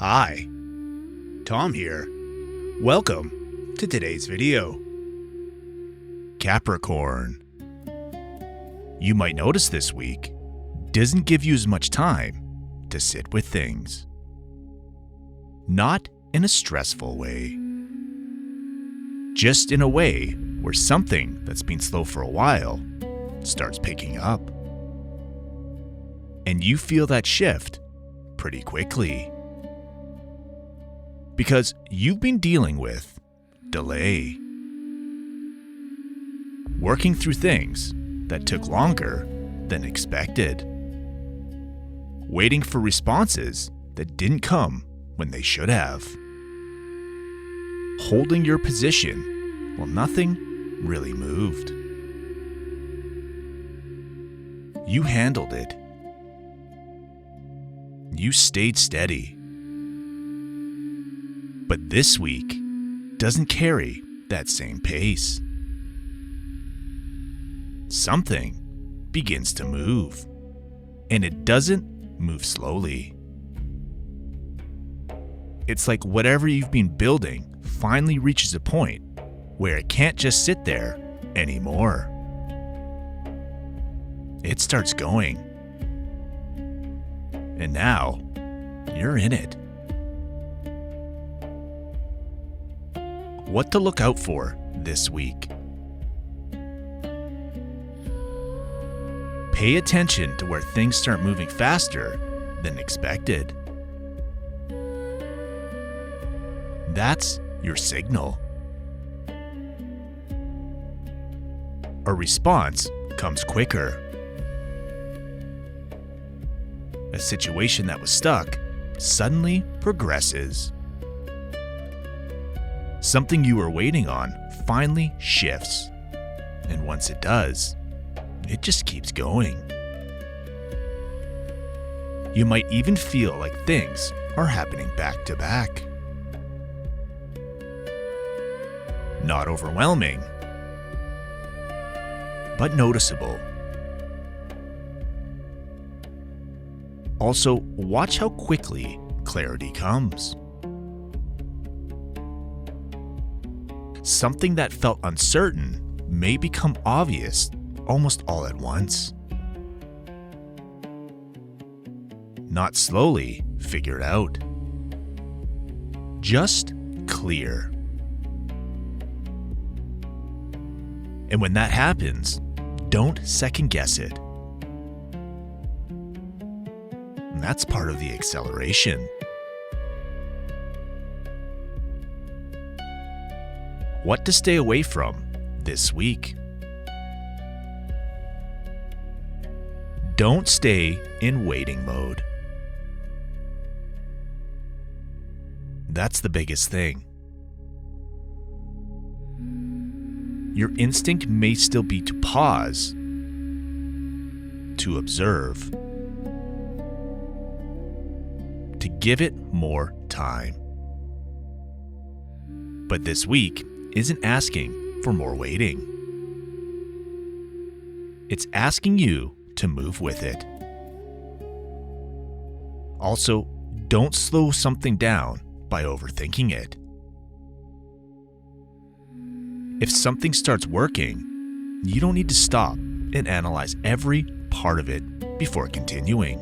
Hi, Tom here. Welcome to today's video. Capricorn. You might notice this week doesn't give you as much time to sit with things. Not in a stressful way. Just in a way where something that's been slow for a while starts picking up. And you feel that shift pretty quickly. Because you've been dealing with delay. Working through things that took longer than expected. Waiting for responses that didn't come when they should have. Holding your position while nothing really moved. You handled it. You stayed steady. But this week doesn't carry that same pace. Something begins to move, and it doesn't move slowly. It's like whatever you've been building finally reaches a point where it can't just sit there anymore. It starts going. And now, you're in it. What to look out for this week? Pay attention to where things start moving faster than expected. That's your signal. A response comes quicker. A situation that was stuck suddenly progresses. Something you were waiting on finally shifts. And once it does, it just keeps going. You might even feel like things are happening back to back. Not overwhelming, but noticeable. Also, watch how quickly clarity comes. Something that felt uncertain may become obvious almost all at once. Not slowly figured out. Just clear. And when that happens, don't second guess it. And that's part of the acceleration. What to stay away from this week? Don't stay in waiting mode. That's the biggest thing. Your instinct may still be to pause, to observe, to give it more time. But this week isn't asking for more waiting. It's asking you to move with it. Also, don't slow something down by overthinking it. If something starts working, you don't need to stop and analyze every part of it before continuing.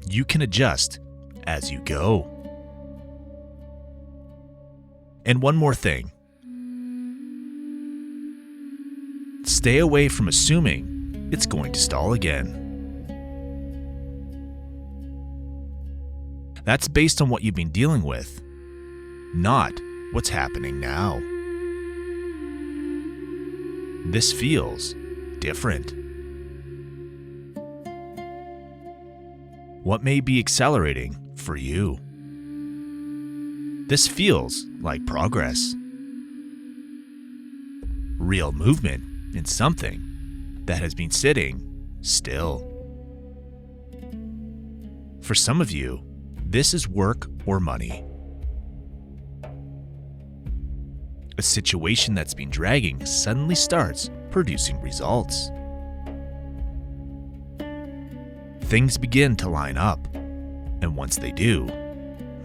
You can adjust as you go. And one more thing. Stay away from assuming it's going to stall again. That's based on what you've been dealing with, not what's happening now. This feels different. What may be accelerating for you? This feels like progress. Real movement in something that has been sitting still. For some of you, this is work or money. A situation that's been dragging suddenly starts producing results. Things begin to line up, And once they do,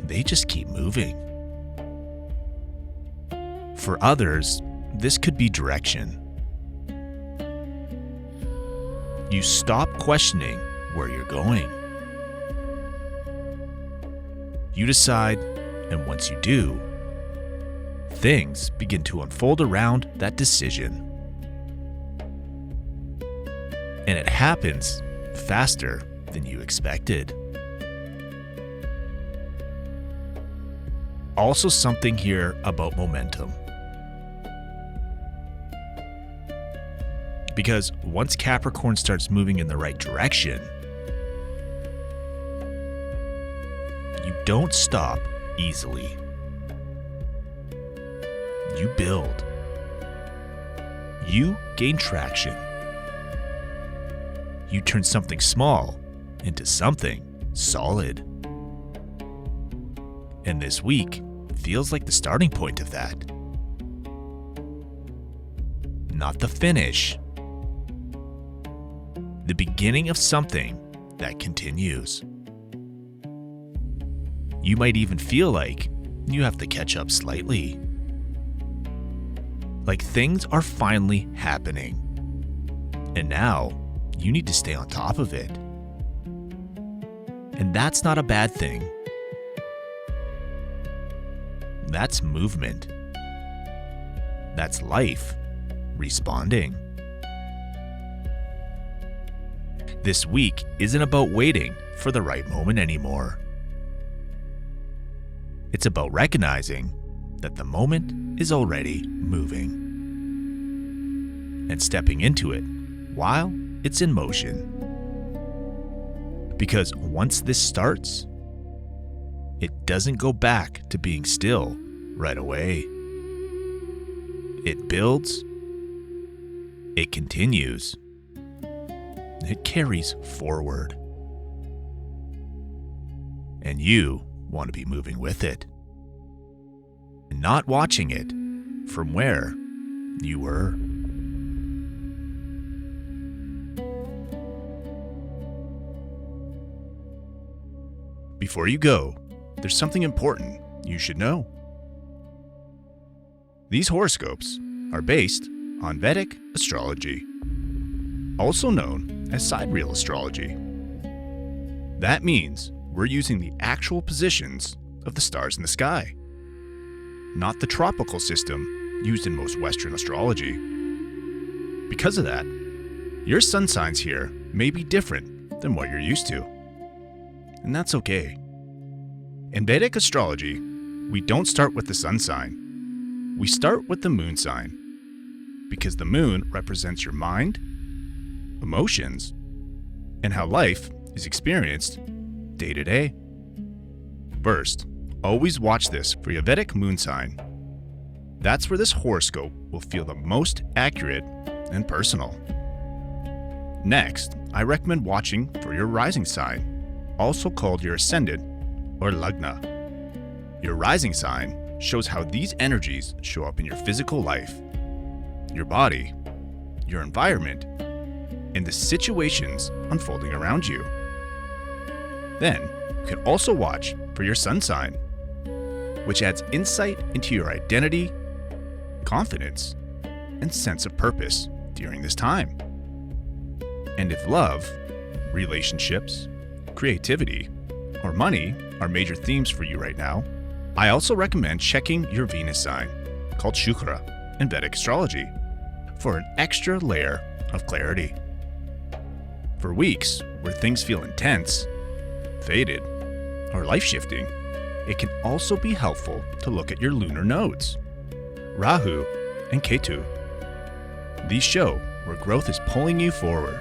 they just keep moving. For others, this could be direction. You stop questioning where you're going. You decide, and once you do, things begin to unfold around that decision. And it happens faster than you expected. Also, something here about momentum. Because once Capricorn starts moving in the right direction, you don't stop easily. You build. You gain traction. You turn something small into something solid. And this week feels like the starting point of that. Not the finish. The beginning of something that continues. You might even feel like you have to catch up slightly. Like things are finally happening. And now you need to stay on top of it. And that's not a bad thing. That's movement. That's life responding. This week isn't about waiting for the right moment anymore. It's about recognizing that the moment is already moving and stepping into it while it's in motion. Because once this starts, it doesn't go back to being still right away. It builds, it continues, it carries forward. And you want to be moving with it, and not watching it from where you were. Before you go, there's something important you should know. These horoscopes are based on Vedic astrology, also known as sidereal astrology. That means we're using the actual positions of the stars in the sky, not the tropical system used in most Western astrology. Because of that, your sun signs here may be different than what you're used to. And that's okay. In Vedic astrology, we don't start with the sun sign. We start with the moon sign, because the moon represents your mind, emotions, and how life is experienced day to day. First, always watch this for your Vedic moon sign. That's where this horoscope will feel the most accurate and personal. Next, I recommend watching for your rising sign, also called your ascendant or lagna. Your rising sign shows how these energies show up in your physical life, your body, your environment, and the situations unfolding around you. Then, you can also watch for your sun sign, which adds insight into your identity, confidence, and sense of purpose during this time. And if love, relationships, creativity, or money are major themes for you right now, I also recommend checking your Venus sign, called Shukra in Vedic astrology, for an extra layer of clarity. For weeks where things feel intense, faded, or life-shifting, it can also be helpful to look at your lunar nodes, Rahu and Ketu. These show where growth is pulling you forward,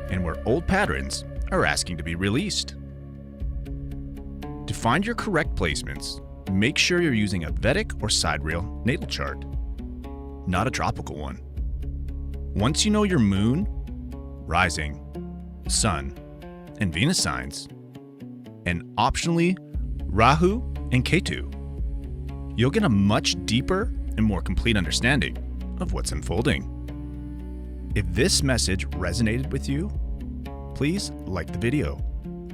and where old patterns are asking to be released. To find your correct placements, make sure you're using a Vedic or sidereal natal chart, not a tropical one. Once you know your moon, rising, sun, and Venus signs, and optionally Rahu and Ketu, you'll get a much deeper and more complete understanding of what's unfolding. If this message resonated with you, please like the video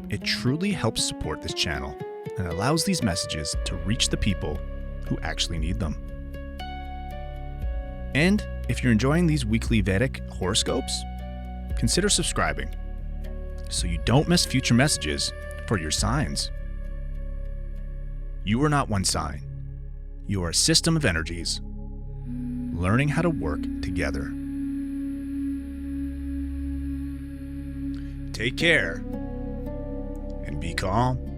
It truly helps support this channel and allows these messages to reach the people who actually need them. And if you're enjoying these weekly Vedic horoscopes, consider subscribing so you don't miss future messages for your signs. You are not one sign. You are a system of energies learning how to work together. Take care and be calm.